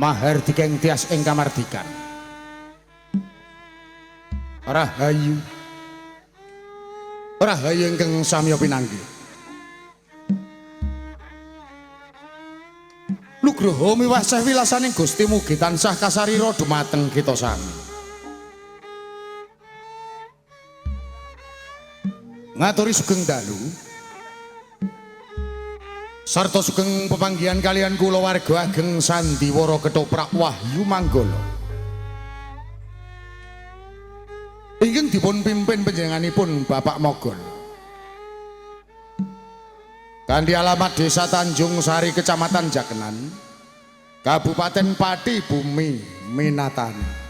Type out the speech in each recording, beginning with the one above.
Mahardika ing tias ing kamardikan. Rahayu. Rahayu ingkang samya pinanggih. Nugroho miwasah wilasaning Gusti mugi tansah kasarira dumateng kita sami. Ngaturi sugeng dalu sarta sugeng pepanggihan kalian kula warga ageng Sandiwara Ketoprak Wahyu Manggala ingkang dipun pimpin panjenenganipun Bapak Mogol kanthi alamat Desa Tanjung Sari Kecamatan Jakenan Kabupaten Pati Bumi Minatani.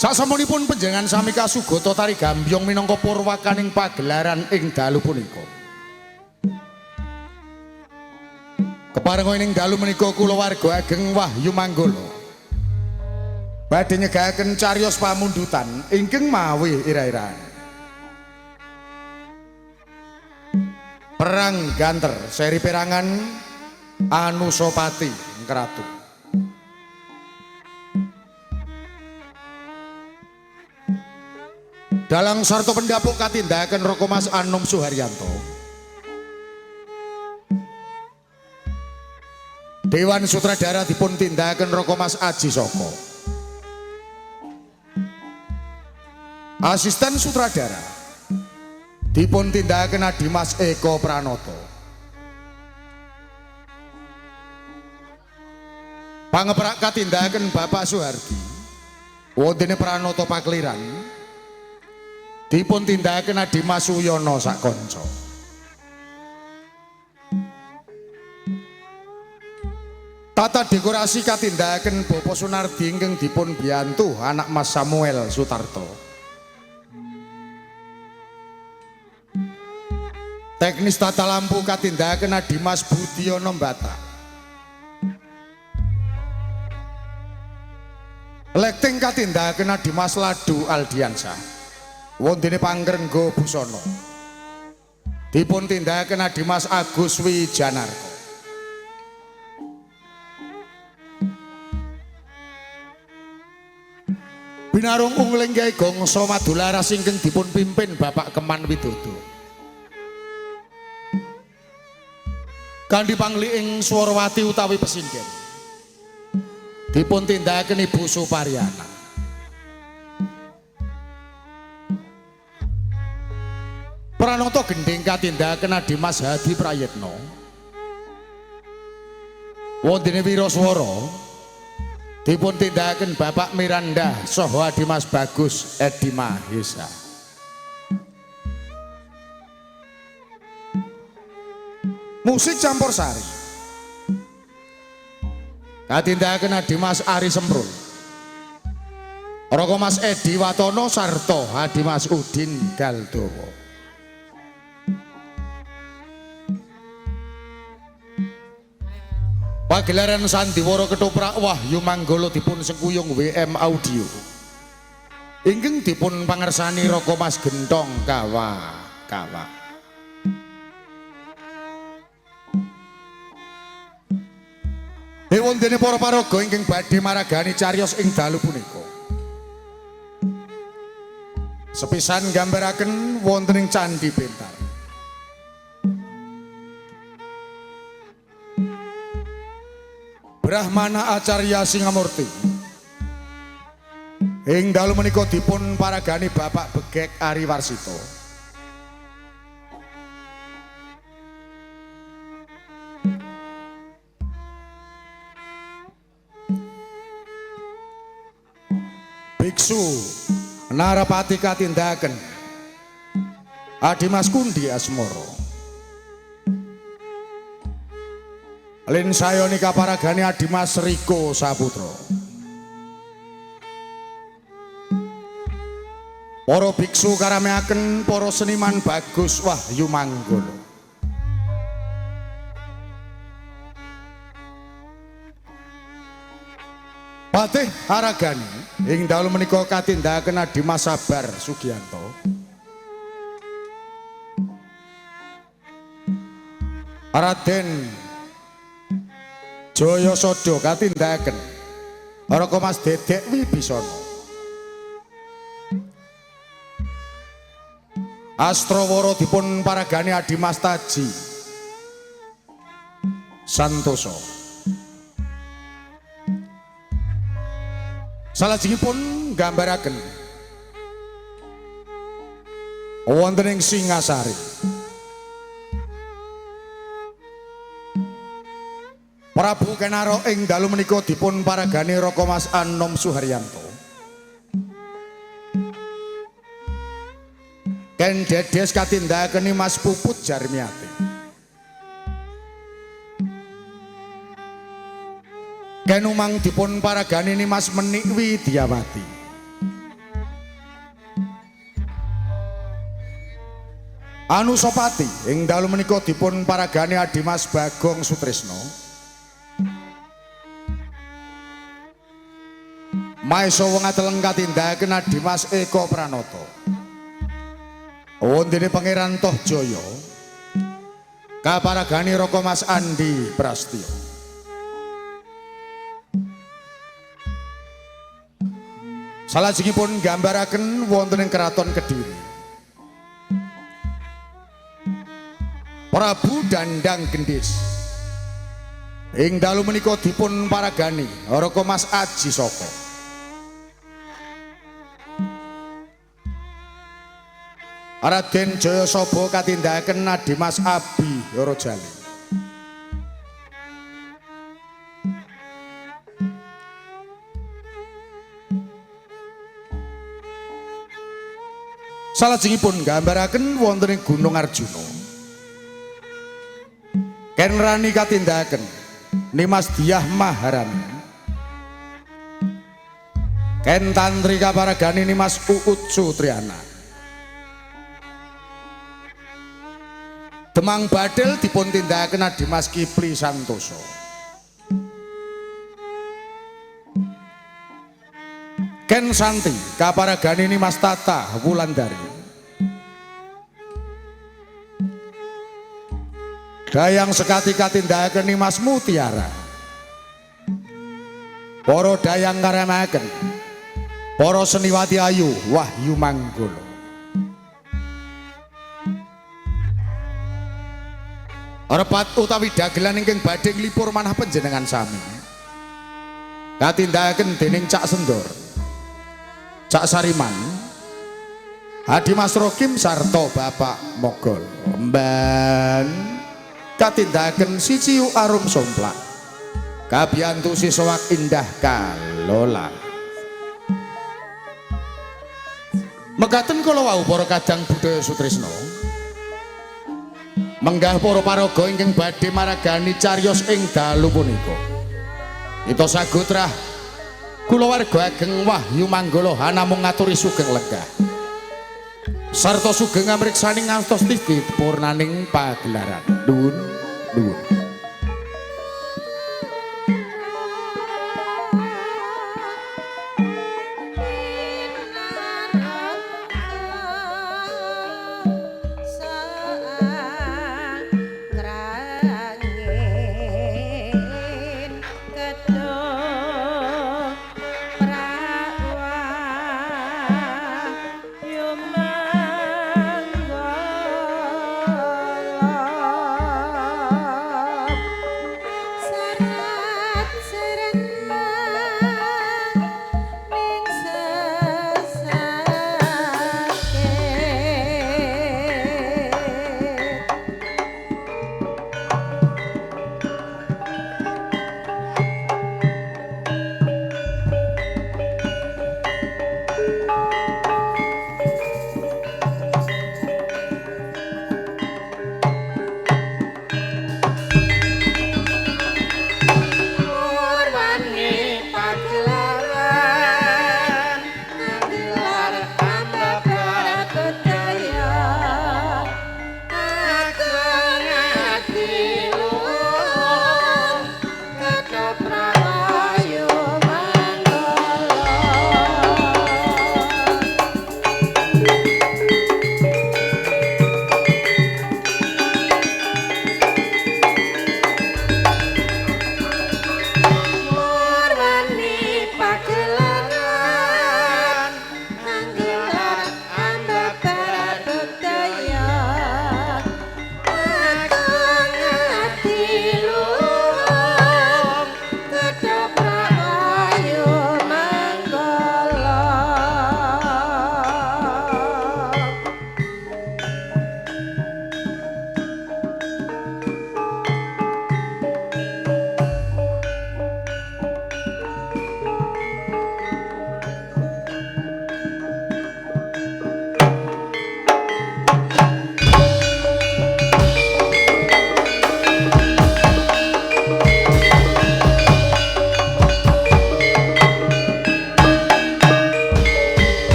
Sasampunipun panjenengan sami kasugata tari gambyong minangka purwakaning pagelaran ing dalu punika. Keparenga ing dalu menika kula warga ageng Wahyu Manggala badhe nyegahaken cariyos pamundutan ingkang mawi ira-iraan. Perang Ganter seri perangan Anusapati Kratu. Dalang sarta pendapuk katindakan Roko Mas Anom Suharyanto. Dewan Sutradara dipun tindakan Roko Mas Aji Soko. Asisten Sutradara dipun tindakan Adimas Eko Pranoto. Pangeprak katindakan Bapak Suhardi wondene Pranoto Pakliran dipun tindakaken Adimas Suyono sakonco. Tata dekorasi katindakaken Bapak Sunardi ingkang dipun biyantu anak Mas Samuel Sutarto. Teknis tata lampu katindakaken Adimas Budiono Mbata. Lighting katindakaken Adimas Ladu Aldiansah. Wondene Pangrengga Busana dipun tindakaken Adimas Agus Wijanarko. Binarung ungling Kyai Gongso Madularas ingkang dipun pimpin Bapak Keman Widodo. Kanthi pangliing Swarawati utawi Pesinden dipun tindakaken Ibu Suparyana. Pranoto gending katindakaken Adimas Hadi Prayitno. Wondene Wiraswara dipun tindakaken Bapak Miranda saha Adimas Bagus Edi Mahesa. Musik campursari katindakaken Adimas Ari Semprul. Roko Mas Edi Watono sarta Adimas Udin Galdowo. Pagelaran Sandiwara Ketoprak Wahyu Manggala dipun sekuyung WM Audio ingkang dipun pangersani Roko Mas Gentong Kawa. Wondene para paraga ingkang badhe maragani cariyos ing dalu punika. Sepisan gambaraken wonten ing Candhi Bentar. Brahmana Acarya Singamurti ing dalu menika dipun paragani Bapak Begek Ari Warsito. Biksu Narapati katindakaken Adimas Kundi Asmoro. Lin sayoni kaparagani Adimas Riko Saputra. Para biksu karameaken para seniman Bagus Wahyu Manggala. Patih Haragani ing dalu menika katindakaken Adimas Sabar Sugiyanto. Raden Jayasada katindahaken Raka Mas Dedek Wibisana. Astrawara dipun paragani Adimas Taji Santosa. Salajengipun nggambaraken wonten ing Singasari Prabu Kenaro ing dalu menika dipun paragani Raka Mas Anom Suharyanto. Ken Dedes katindahaken Mas Puput Jarmiati. Ken Umang dipun paragani Mas Menik Widyawati. Anusapati ing dalu menika dipun paragani Adimas Bagong Sutrisno. Maesawa ngateleng katindahaken Adimas Eko Pranoto. Wondene Pangeran Tohjaya kaparagani Raka Mas Andi Prastya. Salajengipun nggambaraken wonten ing Keraton Kediri Prabu Dandang Gendhis ing dalu menika dipun paragani Raka Mas Aji Saka. Raden Jayasaba katindahaken Adimas Abi Yorojali. Salajengipun nggambaraken wonten ing Gunung Arjuna. Ken Rani katindahaken Nimas Diah Maharani. Ken Tantri kaparagani Nimas Uut Sutriana. Demang Badel dipun tindakaken Adimas Kipli Santosa. Ken Santi kaparagani Nimas Tata Wulandari. Dayang Sekati katindahaken Nimas Mutiara. Para dayang karemaken para seniwati ayu Wahyu Manggala. Repat utawi dagelan ingkang badhe nglipur manah panjenengan sami katindahaken dening Cak Sendor, Cak Sariman, Adimas Rokim sarta Bapak Mogol. Mban katindahaken Siciu Arum Somplak kabiyantu Sisowak Indah Kalola. Mekaten kala wau para kadang budaya Sutrisno menggah para paraga ingkang badhe maragani cariyos ing dalu punika. Ita sagutrah kula warga ageng Wahyu Manggala namung ngaturi sugeng lenggah sarta sugeng amriksani ngantos titik purnaning pagelaran. Nuwun nuwun.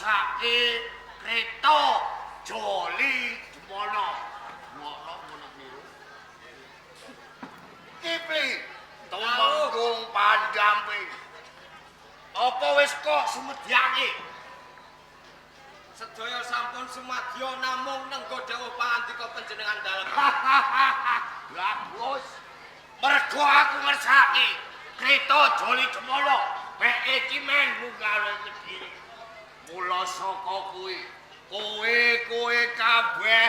ngersake Kreta Joli Demana. Ngono niku. Kipli Tumenggung Pandampi. Apa wis kok sumedyake? Sedaya sampun sumadya namung nenggo dawuh pangandika panjenengan dalem. Bagus. Mergo aku ngersake Kreta Joli Demana. Peke iki men munggah kediri. Mula saka kuwi kowe kabeh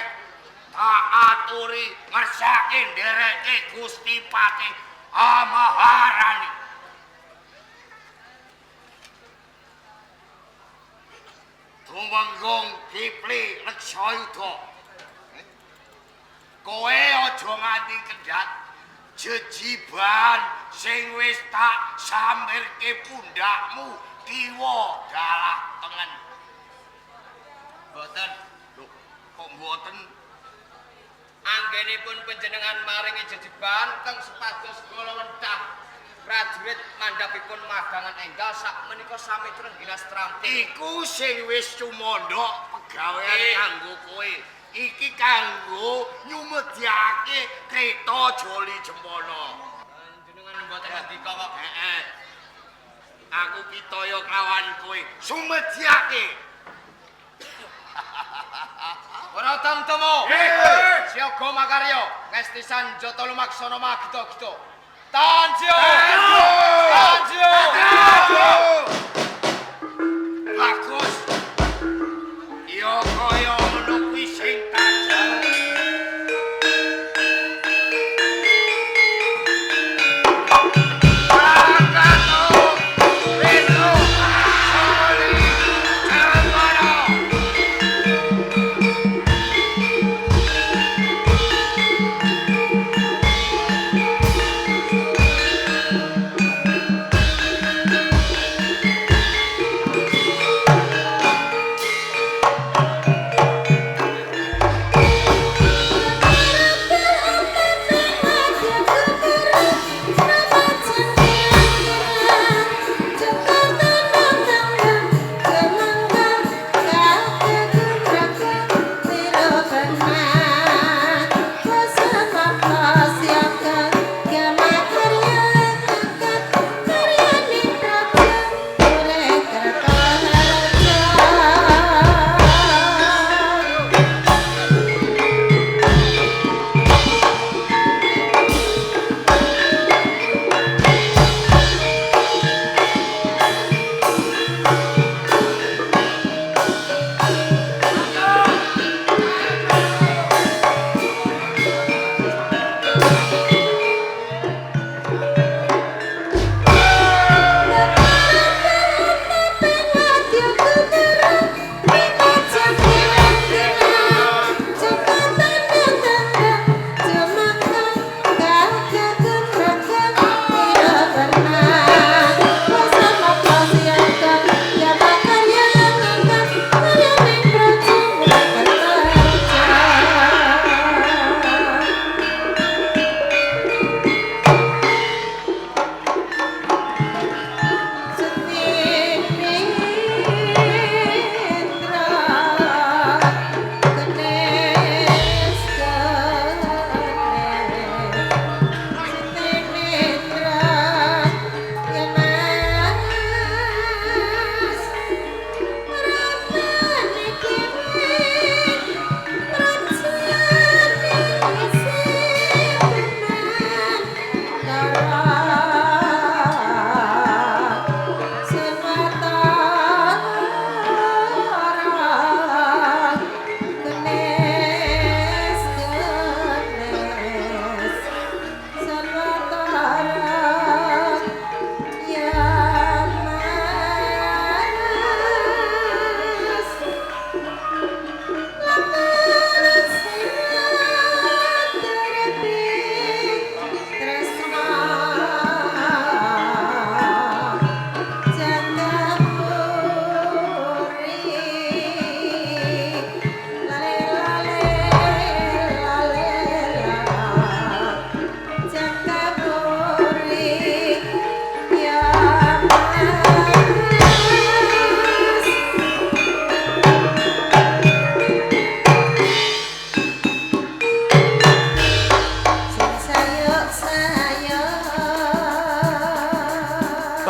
tak aturi ngersake ndereke Gusti Patih Maharani. Tumenggung Kipli Reksayuda. Kowe aja nganti kendhat jejiban sing wis tak samirke pundakmu kiwa dalah tengen. Boten. Lho, kok mboten? Anggenipun panjenengan maringi jejiban teng supados golongan prajurit mandhapipun magangan enggal sak menika sami trengginas trampi. Iku sing wis cumandha pegawean kanggo kowe. Iki kanggo nyumedyake Kreta Joli Demana. Panjenengan mboten ngendika kok. Heeh. Aku pitaya kawan kowe sumedyake. Ora tamtemo. Siaga makarya ngestisan Jata lumaksana magita-gita. Tanjo! Tanjo! Bagus. Ya kaya ngono kuwi sing tajam.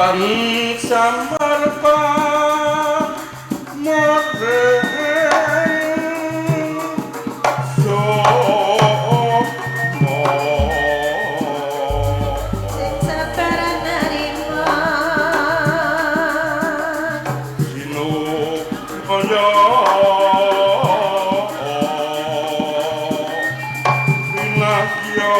Kang samarpa modern somo sing sabaran narima sinu kaya pinakya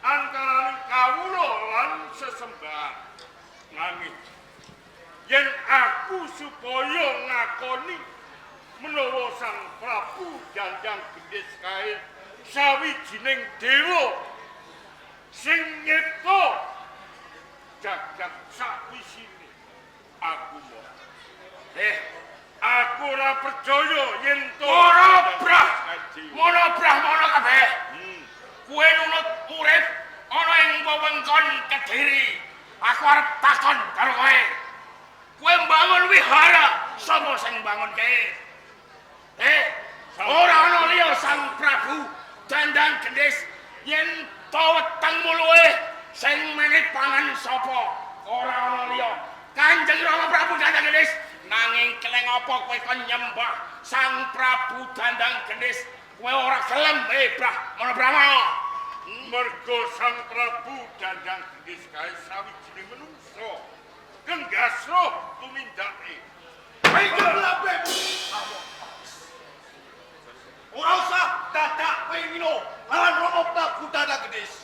antaraning kawula lan sesembahan. Nanging yen aku supaya ngakoni menawa Sang Prabu Jandang Gendhis kae sawijining dewa sing nyipta jagat sakwisine, aku mau. Aku ora percaya yen to mono kabeh. Kowe nunut urip ana ing wewengkon Kediri. Aku arep takon karo kowe. Kowe mbangun wihara, sapa sing mbangunke? Ora ana liya Sang Prabu Jandang Gendhis. Yen to weteng muluhe sing menit pangan sapa? Ora ana liya Kanjeng Rama Prabu Jandang Gendhis. Nanging keleng apa kowe kon nyembah Sang Prabu Jandang Gendhis? Kowe ora gelem, Brahmana Brahmana. Mergo Sang Prabu Jandang Gendhis kae sawijining manungsa genggasro tumindake. Ora usah dadak pengino lawan Rama Prabu Jandang Gendhis.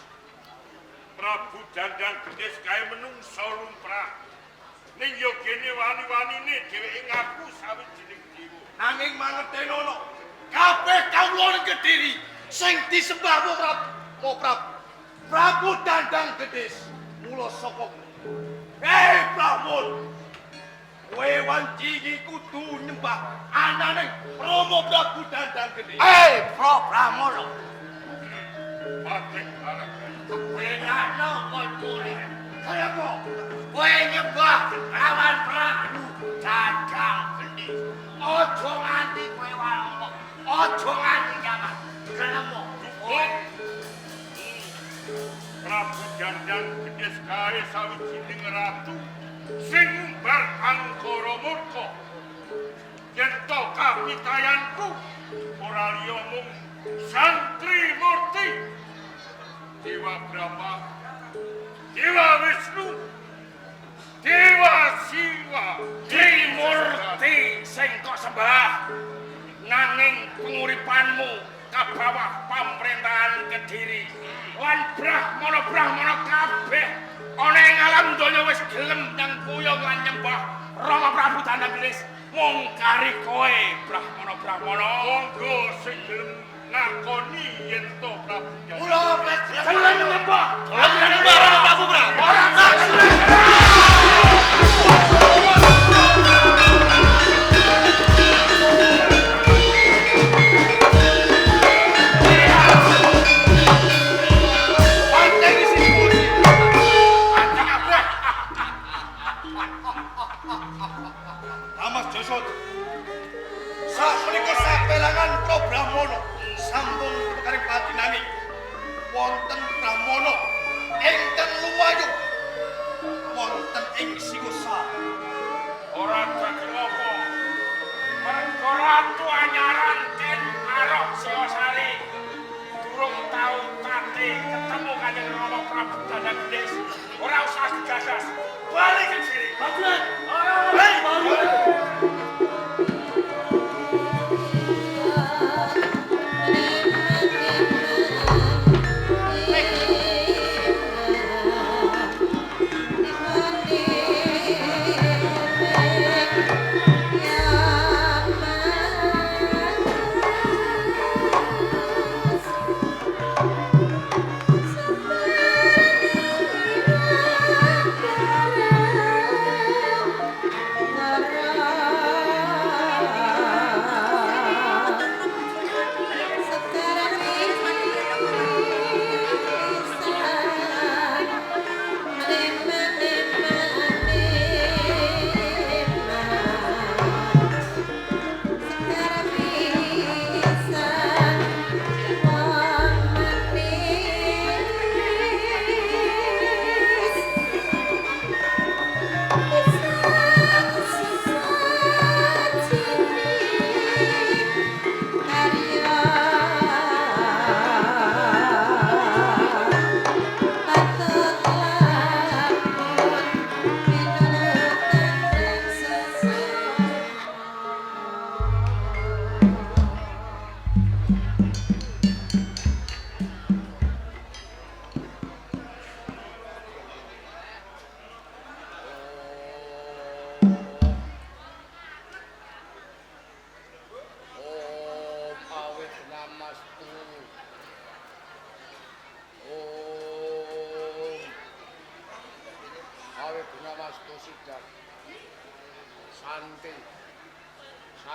Prabu Jandang Gendhis kae manungsa lumrah. Ning yo gene wani-wanine dheweke ngaku sawijining dewa. Nanging mangertenono kabeh kawula Kediri sing disembah Prabu Jandang Gendhis mula saka Brahmon. Kowe wanci iki kudu nyembah ananing Rama Prabu Jandang Gendhis. Brahmana. Patek arep Kowe ana koncone. Kaya apa? Kowe nyembah lawan Prabu Jandang Gendhis. Aja nganti kowe walong. Aja nganti jaman. Kelemo. Prabu Jandang Gendhis kae sawijining ratu sing ngumbar angkara murka. Yen to kapitayanku ora liya mung Santri Murti, Dewa Brahma, Dewa Wisnu, Dewa Siwa, Trimurti sing kok sembah nanging penguripanmu kabawah pamrentahan Kediri lan Brahmana kabeh ana ing alam donya wis gelem nang kuyung lan nyembah Rama Prabu Jandang Gendhis mung kari kowe Brahmana. monggo sing gelem ngakoni yen to Prabu Jandang. Kula gelem nyembah Rama Prabu Ora Mas Josot. Sapunika sapelangan pro Brahmana sampun pekaring patinani wonten Brahmana ingkang lumayu wonten ing Singosari. ora dadi apa. Mergo ratu anyaran Ken Arok Singosari durung tau kate ketemu Kanjeng Rama Prabu Jandang Gendhis. Ora usah digagas. Balik ke sini. Bagus. Nara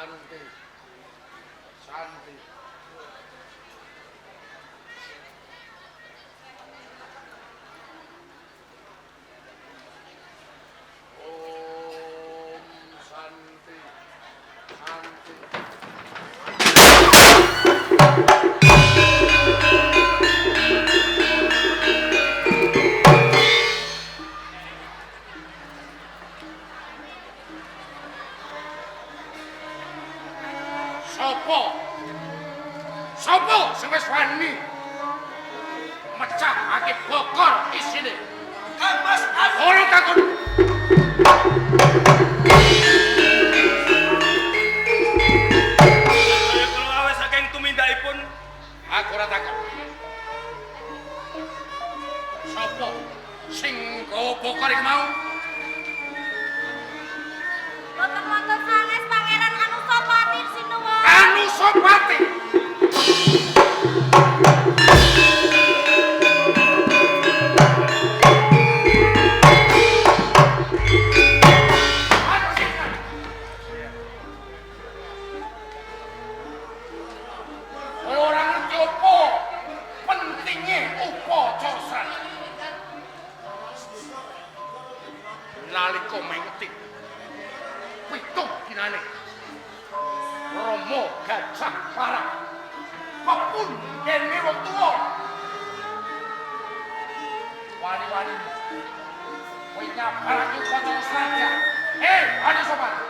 Santi. Santi. Om Santi. Santi. Sopo sing wis wani mecahake bokor isine. Mas ora takon. Saya kula awes saking tumindakipun aku ora takon. Sopo sing nggawa bokor iki mau? Boten-boten sanes Pangeran Anusapati sinuwun. Anusapati. Nalika mengeti pitung dinane Romo Gajah Parang pepundhene wong tuwa wani-wani kowe nyabarake upacara sraja Anusapati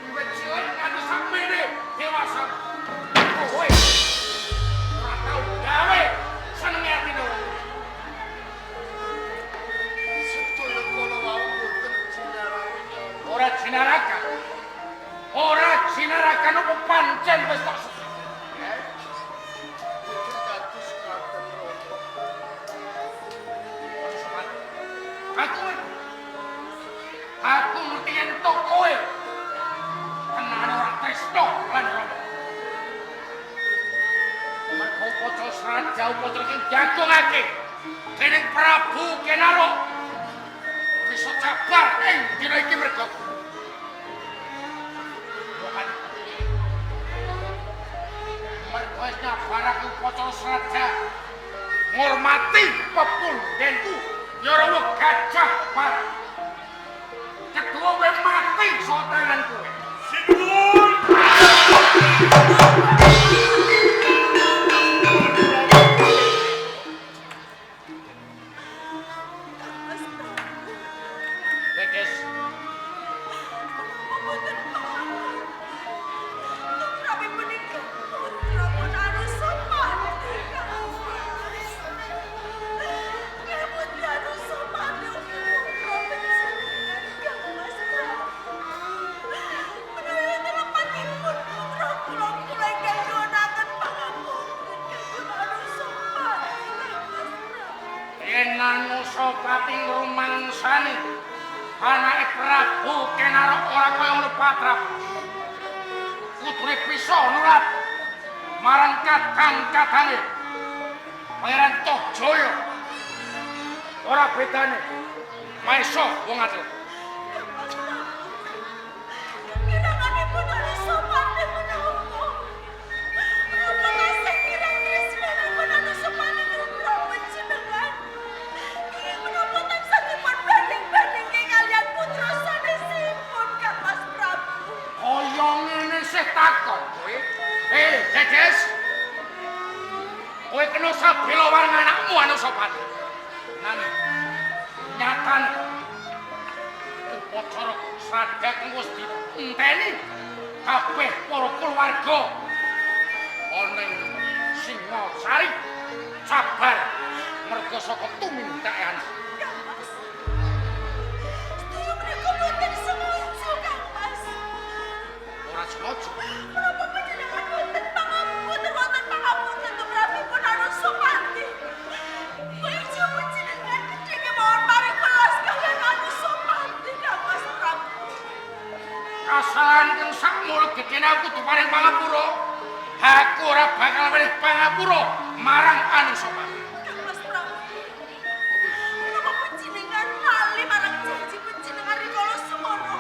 wiwit cilik nganti sakmene dewasa kowe ora tau gawe senenge atine ora jinaraka nopo pancen wis tak aku ngerti yen to kowe tenan ora tresno lan Rama mergo upacara sraja upacara iki jagongake dening Prabu Kenaro bisa cabar ing dina iki mergo mergo nyabarake upacara sraja ngormati pepundhenku Yarawa Gajah Parang kedua kowe mati saka tangan kowe sinuwun Anusapati ngrumangsani anake Prabu Kenaro ora kaya ngono patrap kudune bisa nurat marang kadang-kadange Pangeran Tohjaya ora bedane maesa wong adil Kinanganipun Anusapati menapa? Menapa tasih kirang tresnanipun Anusapati karo panjenengan? Menapa tansah dipun banding-bandingke kalian putra sanesipun Kang Mas Prabu? kaya ngene sih takon kowe Dedes kowe kena sabela warang anakmu Anusapati nanging nyatane upacara sraja kang wis dienteni kabeh para kulawarga ana ing Singasari sabar merga saka tumindak anak Sedaya menika boten sengaja Kang Mas. ora sengaja Menapa panjenengan boten pangapunten tumrapipun Anusapati? Bojo panjenengan gedhe mawon paring welas kaliyan Anusapati Kang Mas Prabu. kasalahan kang sakmul gedene aku kudu paring pangapura aku ora bakal wenehi pangapura marang Anusapati Kang Mas Prabu. Menapa panjenengan lali marang janji panjenengan rikala semono?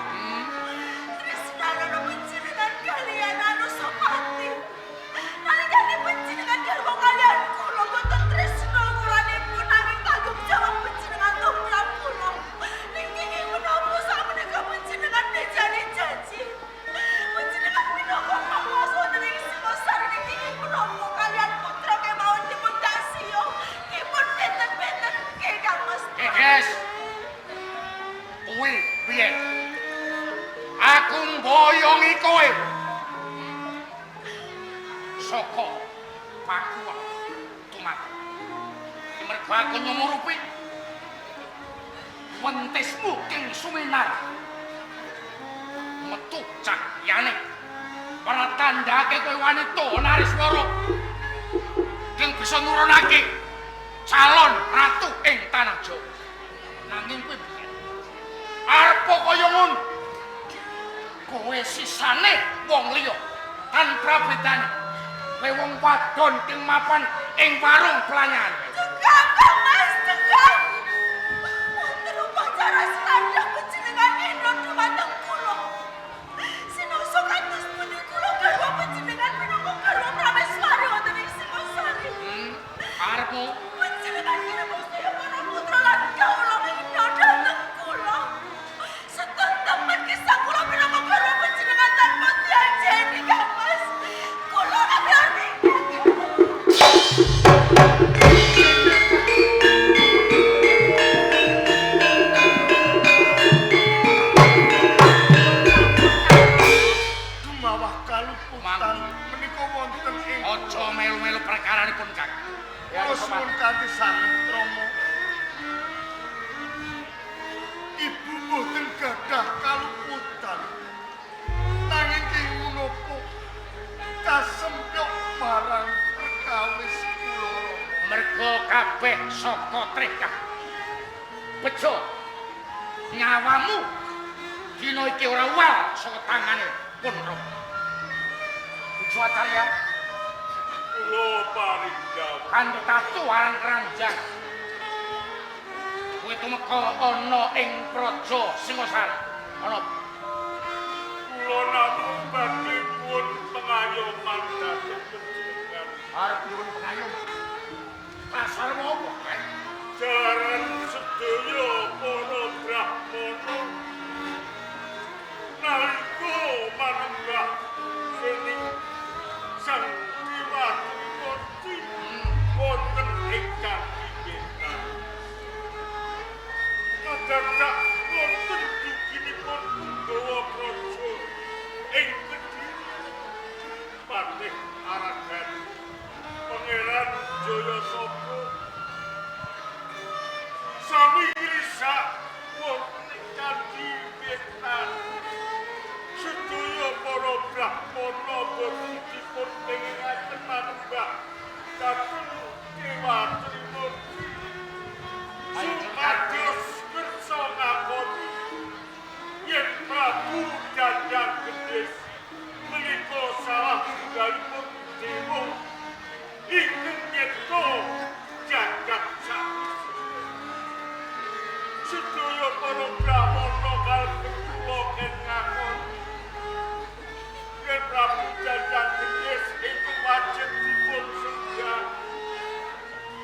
aku mboyongi kowe saka pakuan tumaten mergo aku nyumurupi wentismu king suminar metu cahyane para tandhake kowe wanita Nariswara king bisa nurunake calon ratu ing tanah Jawa nanging kowe biyen arep kaya ngono kowe sisane wong liya tanpa bedane kowe wong wadon ing mapan ing warung pelanyan Tukang, Kang Mas, tukang. Wonten upacara sandang panjenengan Indra dumateng kula. Sinungsa kados pundi kula garwa panjenengan minangka garwa Prameswari wonten ing Singosari. arepmu Panjenengan kirang saya para putra lan kawula Indra dhateng kula. Setun temen kisah kula minangka garwa panjenengan tanpa diajeni, Kang Mas. Kula ngerti. Dumawah kaluputan menika wonten ing aja melu-melu perkaranipun Kang kula suwun kanthi sanget Rama. Ibu boten gadah kaluputan. Nanging ing menapa kasempyok marang perkawis kula. mergo kabeh saka trekah bejo nyawamu dina iki ora wal saka tangane pun roh bejo acarya Kula paring jawab. kanthi tatu aran keranjang kowe tumeka ana ing praja Singosari ana Kula namung badhe pun pengayoman dhateng panjenengan. arep nyuwun pengayom pasar apa kae Jaran sedaya para brahmana nalika manembah dening sang Dewa Tripodi wonten ing kapitan. Kadadak wonten duginipun Punggawa Praja ing Kediri Patih Aragan Pangeran Jayasabha sami ngrisak wonten kanthi wetan sedaya para brahmana boten dipun pengingaken manembah dhateng Dewa Tripodi supados kersa ngakoni yen Prabu Jajang Gedhes menika salah tunggalipun dewa ingkang nyekta jagat sakti. Sedaya para brahmana kalebet kula ken ngakoni yen Prabu Jajang Gedhes ingkang wajib dipun sembah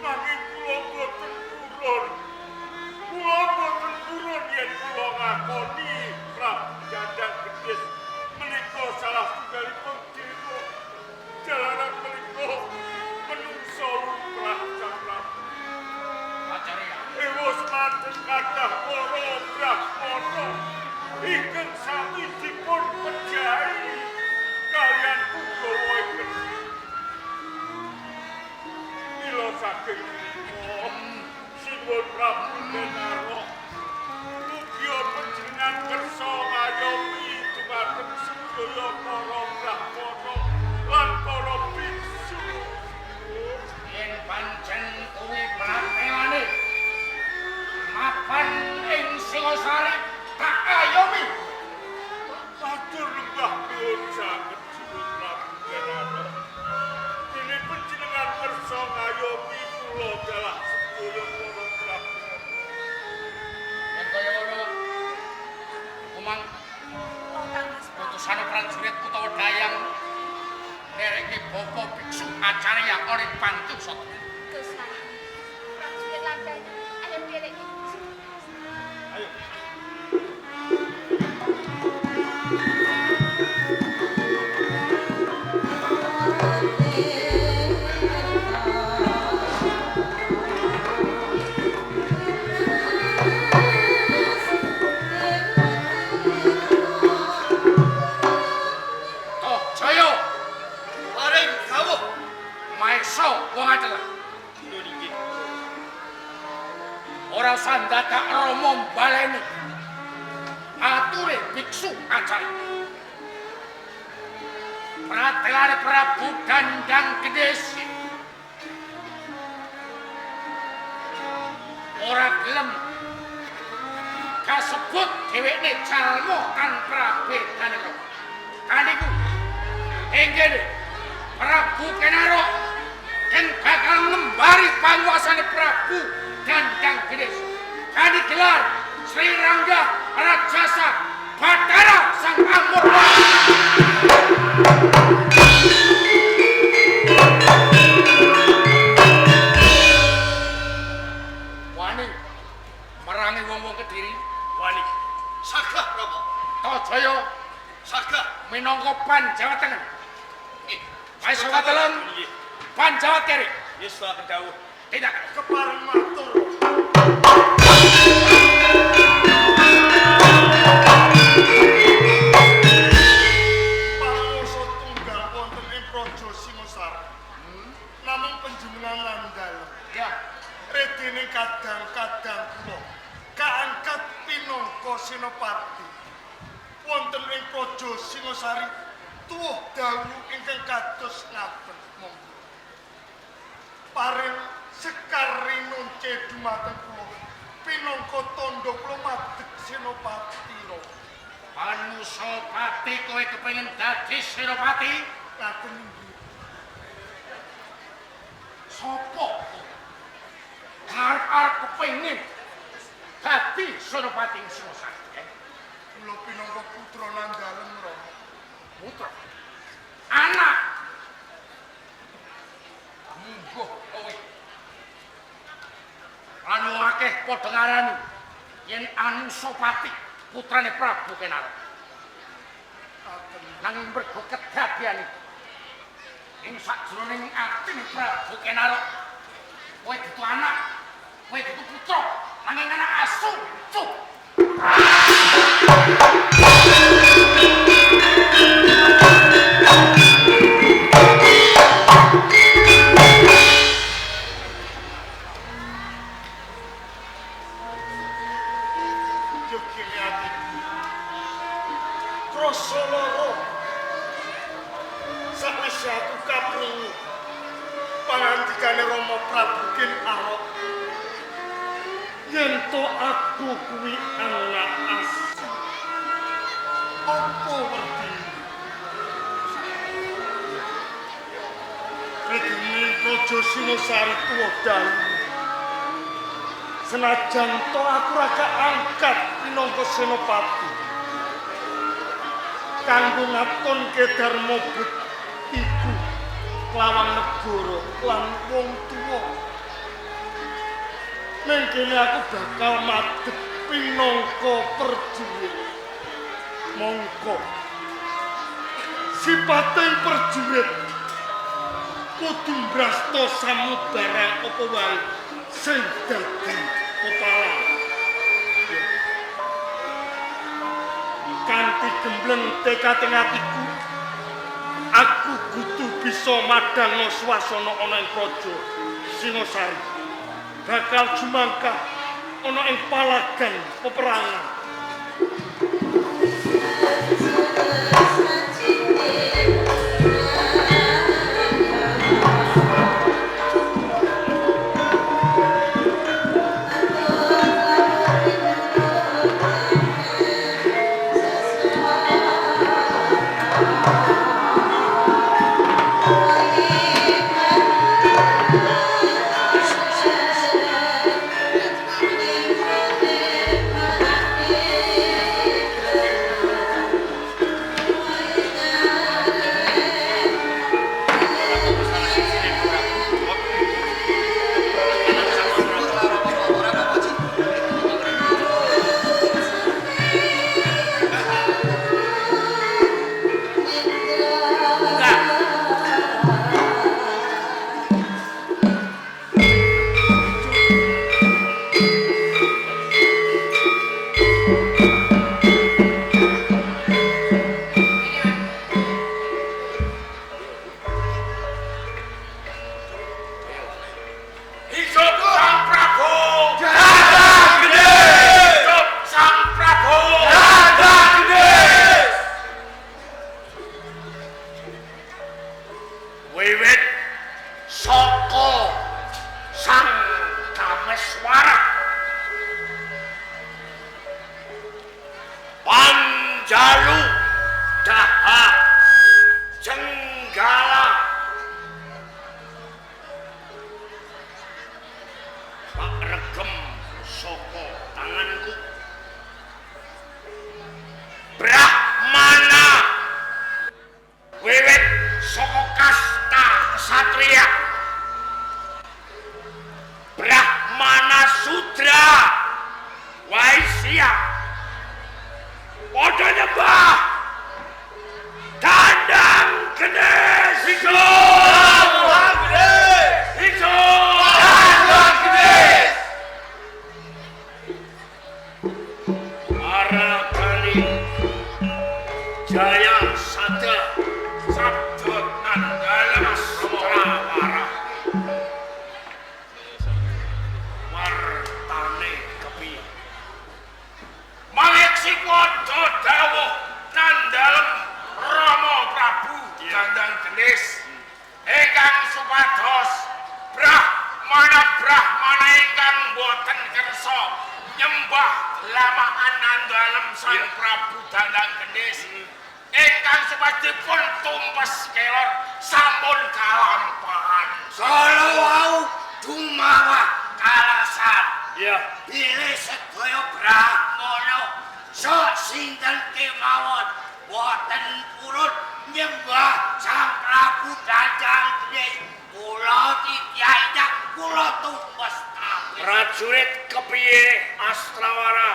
nanging kula boten purun. Kula boten purun yen kula ngakoni Prabu Jajang Gedhes menika salah tunggalipun dewa. Jalaran menika menungso lumrah camrap. acarya Ewa semanten kathah para brahmana ingkang sami dipun pejahi kaliyan Punggawa ingkang mila saking menika simbol Prabu Denaro mugia panjenengan kersa ngayomi dumateng sedaya para brahmana lan para biksu. yen pancen kuwi pratelane mapan ing Singosari tak ayomi Matur lembah nuwun saged Sinuwun Prabu Denaro. Dene panjenengan kersa ngayomi kula dalah sedaya para brahmana. yen kaya ngono umang Oh, Kang Mas. putusan prajurit utawa dayang ndereki bapa biksu acarya ora pantusot Dosa. Prajurit landanya. Ayo derek iki. Ayo. Thank you. Singosari. Pratelane Prabu Dandang Gedesi. Ora gelem kasebut dhewekne calmo tanpa bedane. Kaniku inggih Prabu Kenaro yang bakal ngembari panguasane Prabu Dandang Gedesi. Kani gelar Sri Rangga Rajasa Batara Sang Amurwa. Wani merangi wong-wong Kediri. Wani. Sagah Rama. Tojaya sagah minangka Panjawa Tengah. Wis ora telung. Panjawa Kiri. Yes, Pak Kedawuh. Tidak Kepareng matur. Panguwasa tunggal wonten ing Praja Singosari. Namung panjenengan landal. ya Redene kadang-kadang kula kaangkat pinangka senopati. Wonten ing Praja Singosari tuwuh dawuh ingkang kados ngaten. Monggo. Paring sekar rinunce dumateng kula pinangka tandha kula madheg senopati ro. Anusapati kowe kepengin dadi senopati? Ngaten inggih. Sopo? Arep kepengin dadi senopati Singosari. Kula pinangka putra nandhalem ro. Putra. Anak. Munggo kowe. Anu akeh padha ngarani yen Anusapati putrane Prabu Kenaro. Nanging mergo kedadian iki ing sajroning atine Prabu Kenaro kowe dudu anak, kowe dudu putra, nanging anak asu. Cuk. Jogine atiku. Krasa lara. Sakwise aku kaprungu pangandikane Rama Prabu Kenaro. Yen to aku kuwi anak asu. Apa werdi? Redene Praja Singosari tuwa dalu. Senajan to aku raga angkat minangka senopati. Kanggo ngatonke dharma bektiku lawan negara lan wong tuwa. Ning kene aku bakal madhep pinangka prajurit. Mongko sipating prajurit kudu mbrasta samubarang apa wae sing dadi kepala. Kanthi gembleng tekating atiku, aku kudu bisa madhangno swasana ana ing Praja Singosari. Bakal jumangkah ana ing palagan peperangan. Jaya Sada Sabda Nandala Srawara wartane kepiye mangeksi padha dawuh nandalem Rama Prabu Dandang Gendis ingkang supados Brahmana ingkang boten kersa nyembah lamaan nandalem Sang Prabu Dandang Gendis ingkang supadipun tumpes kelor sampun kalampahan Kala wau dumawah kalasan. ya Bilih sedaya Brahmana sok sinten kemawon boten purun nyembah Sang Prabu Dandang Gendis. Kula tityayak kula tumpes kabeh. prajurit kepiye Astrawara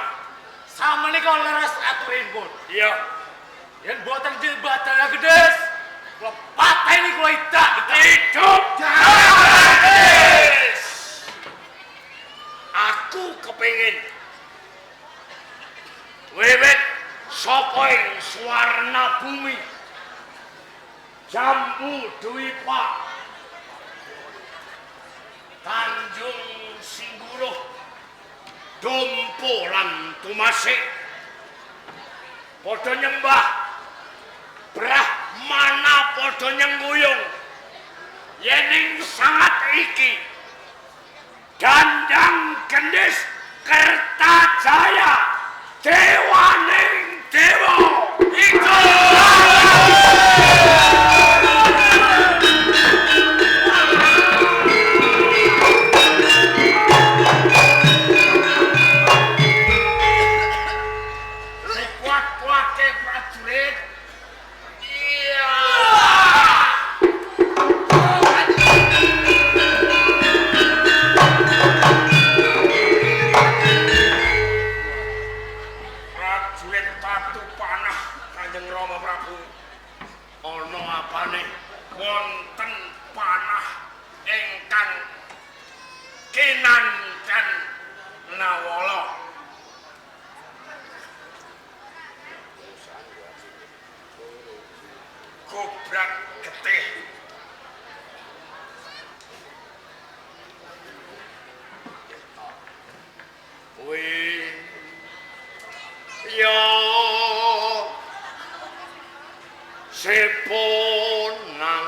Samenika leres aturipun. ya Yen boten nyembah Dandang Gendis, kula pateni kula idak. hidup Gendis aku kepingin wiwit saka ing swarna bumi Jambu Dwipa Tanjung Singguruh Dompo lan Tumasik padha nyembah Brahmana padha nyengguyung yening sangat iki Dandang Gendis Kertajaya dewaning dewa iku kuat-kuate prajurit iya prajurit tatu panah Kanjeng Rama Prabu ana apane wonten panah ingkang kinanten nawala gobrak getih wi ya seponang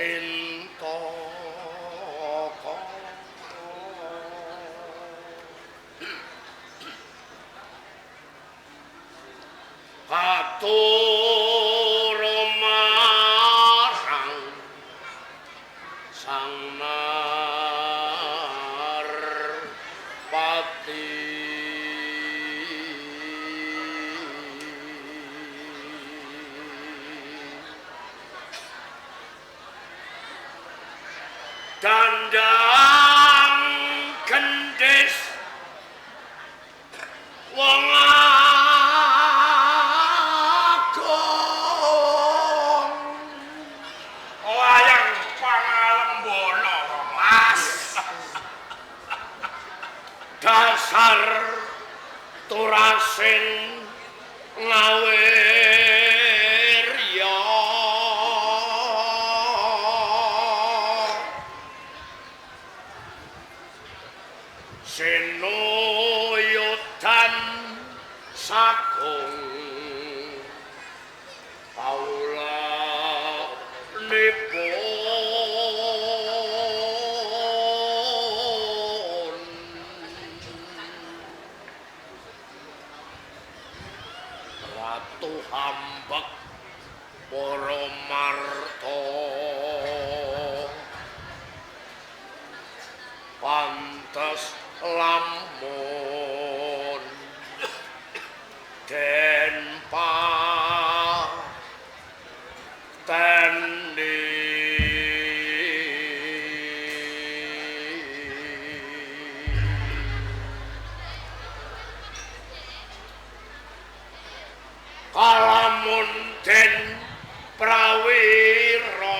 ento atur marang Sang Narpati Dandang Gendis wong agung wayang pangalembono Mas dasar turasin ngawirya senoyodan sagung paula nipun Ratu Hambak para marta pantes lamun den pateni kalamun den prawira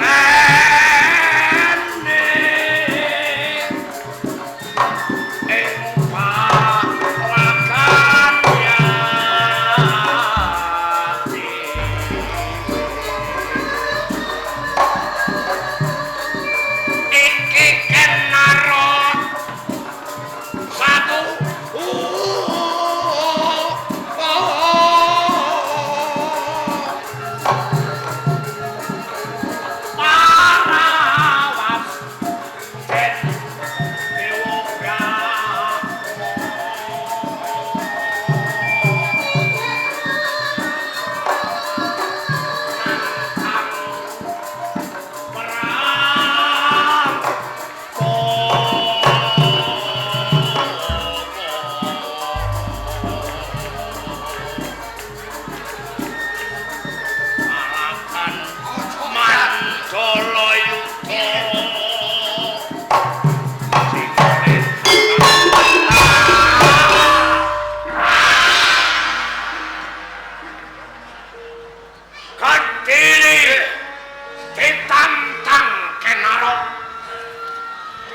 sonentene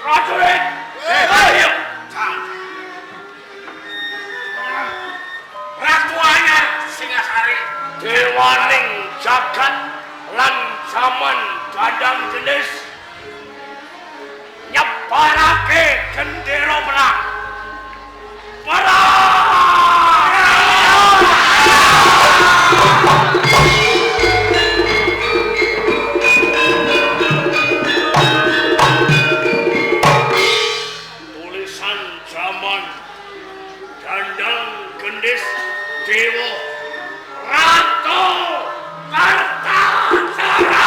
Prajurit, ayo. Ratu Anyar Singasari, dewaning jagat lan jaman Dandang Gendis, nyebarake gendera perang. Tulisan zaman Dandang Gendis Dewa Ratu Kartasara.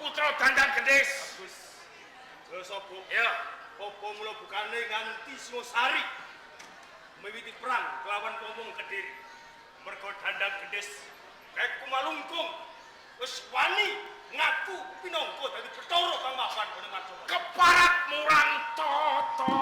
Putra Dandang Gendis. Bagus. Sopo? Ya. Apa mula bukane nganti Singosari miwiti perang kelawan Pomong Kediri. Mergo Dandang Gendis kae kumalungkung wis wani ngaku pinangka dadi Bathara kang mapan Bonemarjono. Keparat murang toto.